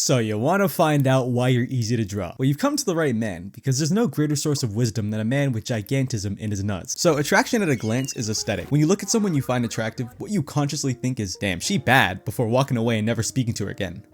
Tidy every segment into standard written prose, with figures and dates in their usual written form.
So you want to find out why you're easy to draw? Well, you've come to the right man, because there's no greater source of wisdom than a man with gigantism in his nuts. So attraction at a glance is aesthetic. When you look at someone you find attractive, what you consciously think is, damn, she bad, before walking away and never speaking to her again.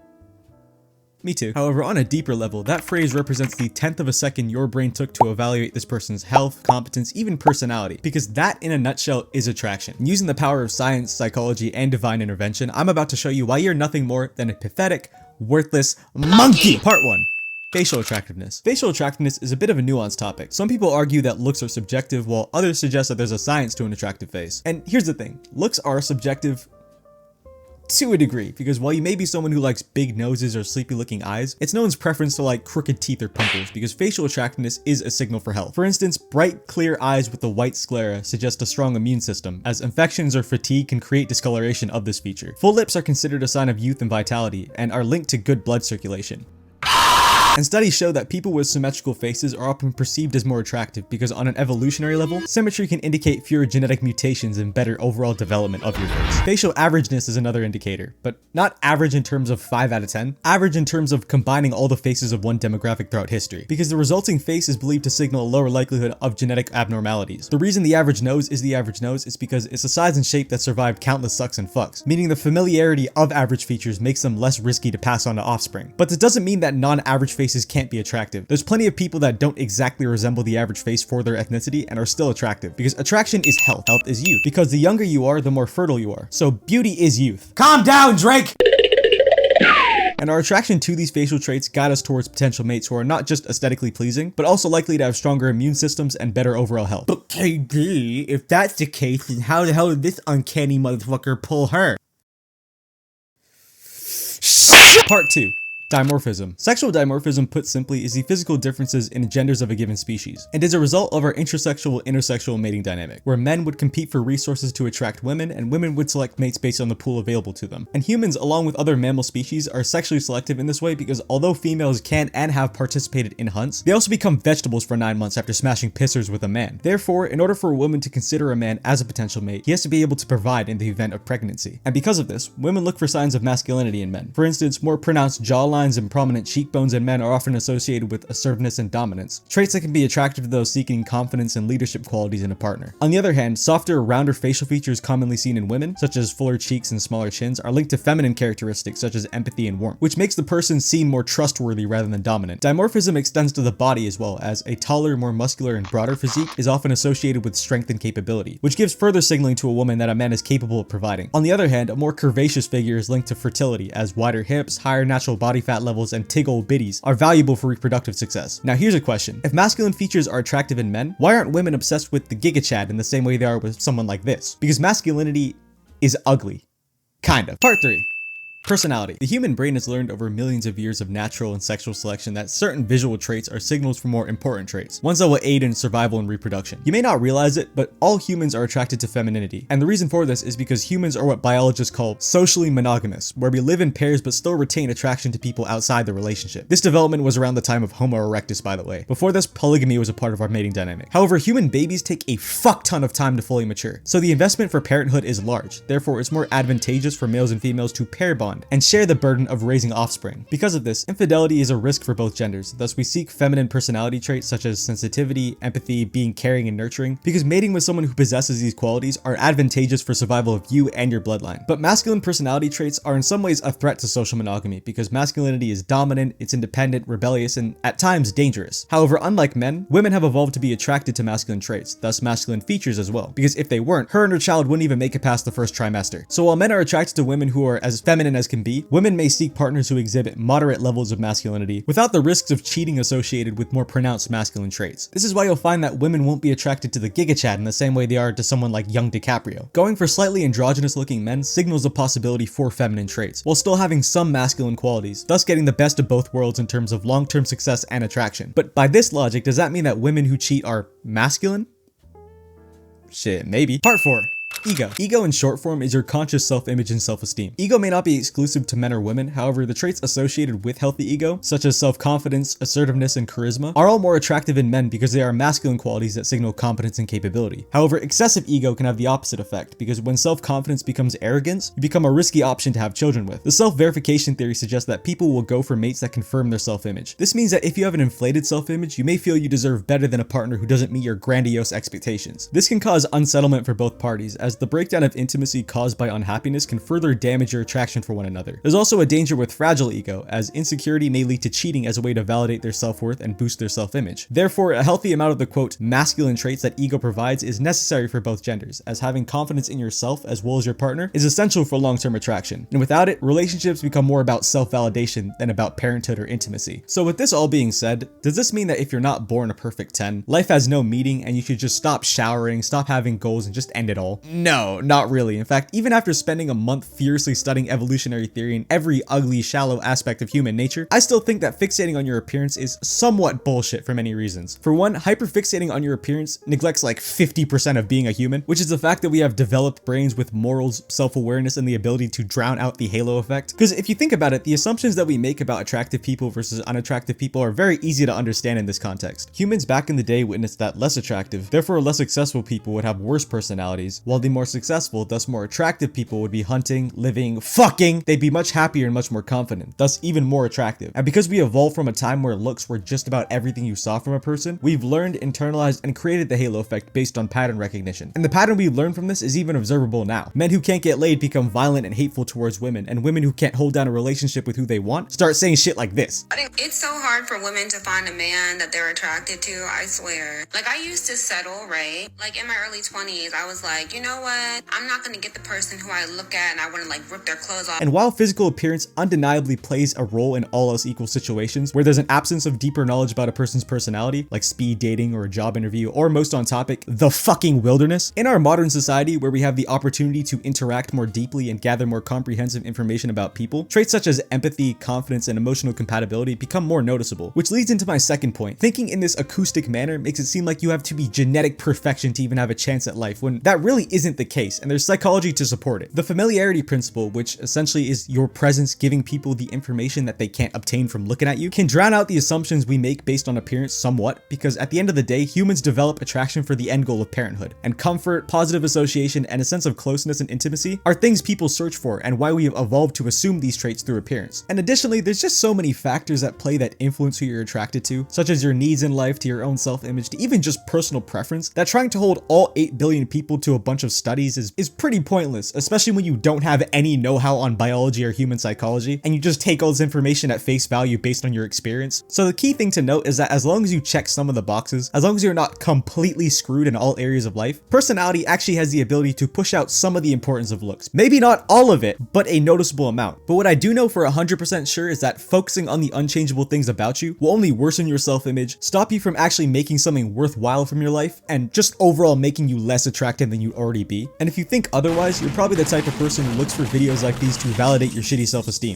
Me too. However, on a deeper level, that phrase represents the 10th of a second your brain took to evaluate this person's health, competence, even personality, because that in a nutshell is attraction. And using the power of science, psychology, and divine intervention, I'm about to show you why you're nothing more than a pathetic, worthless monkey. Part 1. Facial attractiveness. Facial attractiveness is a bit of a nuanced topic. Some people argue that looks are subjective, while others suggest that there's a science to an attractive face. And here's the thing, looks are subjective to a degree, because while you may be someone who likes big noses or sleepy looking eyes, it's no one's preference to like crooked teeth or pimples, because facial attractiveness is a signal for health. For instance, bright, clear eyes with a white sclera suggest a strong immune system, as infections or fatigue can create discoloration of this feature. Full lips are considered a sign of youth and vitality, and are linked to good blood circulation. And studies show that people with symmetrical faces are often perceived as more attractive because on an evolutionary level, symmetry can indicate fewer genetic mutations and better overall development of your face. Facial averageness is another indicator, but not average in terms of 5 out of 10, average in terms of combining all the faces of one demographic throughout history, because the resulting face is believed to signal a lower likelihood of genetic abnormalities. The reason the average nose is the average nose is because it's a size and shape that survived countless sucks and fucks, meaning the familiarity of average features makes them less risky to pass on to offspring. But this doesn't mean that non-average faces can't be attractive. There's plenty of people that don't exactly resemble the average face for their ethnicity and are still attractive, because attraction is health. Health is youth. Because the younger you are, the more fertile you are. So beauty is youth. Calm down, Drake! And our attraction to these facial traits guide us towards potential mates who are not just aesthetically pleasing, but also likely to have stronger immune systems and better overall health. But KD, if that's the case, then how the hell did this uncanny motherfucker pull her? Part 2. Dimorphism. Sexual dimorphism, put simply, is the physical differences in genders of a given species, and is a result of our intersexual mating dynamic, where men would compete for resources to attract women, and women would select mates based on the pool available to them. And humans, along with other mammal species, are sexually selective in this way because although females can and have participated in hunts, they also become vegetables for 9 months after smashing pissers with a man. Therefore, in order for a woman to consider a man as a potential mate, he has to be able to provide in the event of pregnancy. And because of this, women look for signs of masculinity in men. For instance, more pronounced jawlines and prominent cheekbones in men are often associated with assertiveness and dominance, traits that can be attractive to those seeking confidence and leadership qualities in a partner. On the other hand, softer, rounder facial features commonly seen in women, such as fuller cheeks and smaller chins, are linked to feminine characteristics such as empathy and warmth, which makes the person seem more trustworthy rather than dominant. Dimorphism extends to the body as well, as a taller, more muscular, and broader physique is often associated with strength and capability, which gives further signaling to a woman that a man is capable of providing. On the other hand, a more curvaceous figure is linked to fertility, as wider hips, higher natural body fat levels, and tig old biddies are valuable for reproductive success. Now here's a question. If masculine features are attractive in men, why aren't women obsessed with the Giga Chad in the same way they are with someone like this? Because masculinity is ugly. Kind of. Part 3. Personality. The human brain has learned over millions of years of natural and sexual selection that certain visual traits are signals for more important traits, ones that will aid in survival and reproduction. You may not realize it, but all humans are attracted to femininity. And the reason for this is because humans are what biologists call socially monogamous, where we live in pairs but still retain attraction to people outside the relationship. This development was around the time of Homo erectus, by the way. Before this, polygamy was a part of our mating dynamic. However, human babies take a fuck ton of time to fully mature, so the investment for parenthood is large. Therefore, it's more advantageous for males and females to pair bond and share the burden of raising offspring. Because of this, infidelity is a risk for both genders. Thus, we seek feminine personality traits such as sensitivity, empathy, being caring, and nurturing, because mating with someone who possesses these qualities are advantageous for survival of you and your bloodline. But masculine personality traits are in some ways a threat to social monogamy, because masculinity is dominant, it's independent, rebellious, and at times dangerous. However, unlike men, women have evolved to be attracted to masculine traits, thus masculine features as well, because if they weren't, her and her child wouldn't even make it past the first trimester. So while men are attracted to women who are as feminine as can be, women may seek partners who exhibit moderate levels of masculinity without the risks of cheating associated with more pronounced masculine traits. This is why you'll find that women won't be attracted to the Giga Chad in the same way they are to someone like young DiCaprio. Going for slightly androgynous looking men signals a possibility for feminine traits, while still having some masculine qualities, thus getting the best of both worlds in terms of long-term success and attraction. But by this logic, does that mean that women who cheat are masculine? Shit, maybe. Part 4. Ego. Ego in short form is your conscious self-image and self-esteem. Ego may not be exclusive to men or women, however, the traits associated with healthy ego, such as self-confidence, assertiveness, and charisma, are all more attractive in men because they are masculine qualities that signal competence and capability. However, excessive ego can have the opposite effect, because when self-confidence becomes arrogance, you become a risky option to have children with. The self-verification theory suggests that people will go for mates that confirm their self-image. This means that if you have an inflated self-image, you may feel you deserve better than a partner who doesn't meet your grandiose expectations. This can cause unsettlement for both parties, as the breakdown of intimacy caused by unhappiness can further damage your attraction for one another. There's also a danger with fragile ego, as insecurity may lead to cheating as a way to validate their self-worth and boost their self-image. Therefore, a healthy amount of the quote masculine traits that ego provides is necessary for both genders, as having confidence in yourself as well as your partner is essential for long-term attraction. And without it, relationships become more about self-validation than about parenthood or intimacy. So with this all being said, does this mean that if you're not born a perfect 10, life has no meaning and you should just stop showering, stop having goals, and just end it all? No, not really. In fact, even after spending a month fiercely studying evolutionary theory and every ugly, shallow aspect of human nature, I still think that fixating on your appearance is somewhat bullshit for many reasons. For one, hyperfixating on your appearance neglects like 50% of being a human, which is the fact that we have developed brains with morals, self-awareness, and the ability to drown out the halo effect. Because if you think about it, the assumptions that we make about attractive people versus unattractive people are very easy to understand in this context. Humans back in the day witnessed that less attractive, therefore less successful people would have worse personalities, while the more successful, thus more attractive people would be hunting, living, fucking, they'd be much happier and much more confident, thus even more attractive. And because we evolved from a time where looks were just about everything you saw from a person, we've learned, internalized, and created the halo effect based on pattern recognition. And the pattern we learn from this is even observable now. Men who can't get laid become violent and hateful towards women, and women who can't hold down a relationship with who they want start saying shit like this. I think it's so hard for women to find a man that they're attracted to, I swear. Like, I used to settle, right? Like, in my early 20s, I was like, you know what? I'm not gonna get the person who I look at and I wanna like rip their clothes off. And while physical appearance undeniably plays a role in all else equal situations where there's an absence of deeper knowledge about a person's personality, like speed dating or a job interview, or most on topic, the fucking wilderness, in our modern society where we have the opportunity to interact more deeply and gather more comprehensive information about people, traits such as empathy, confidence, and emotional compatibility become more noticeable. Which leads into my second point. Thinking in this acoustic manner makes it seem like you have to be genetic perfection to even have a chance at life, when that really isn't the case, and there's psychology to support it. The familiarity principle, which essentially is your presence giving people the information that they can't obtain from looking at you, can drown out the assumptions we make based on appearance somewhat, because at the end of the day, humans develop attraction for the end goal of parenthood, and comfort, positive association, and a sense of closeness and intimacy are things people search for, and why we have evolved to assume these traits through appearance. And additionally, there's just so many factors at play that influence who you're attracted to, such as your needs in life, to your own self-image, to even just personal preference, that trying to hold all 8 billion people to a bunch of studies is pretty pointless, especially when you don't have any know-how on biology or human psychology, and you just take all this information at face value based on your experience. So the key thing to note is that as long as you check some of the boxes, as long as you're not completely screwed in all areas of life, personality actually has the ability to push out some of the importance of looks. Maybe not all of it, but a noticeable amount. But what I do know for 100% sure is that focusing on the unchangeable things about you will only worsen your self-image, stop you from actually making something worthwhile from your life, and just overall making you less attractive than you'd already be. And if you think otherwise, you're probably the type of person who looks for videos like these to validate your shitty self-esteem.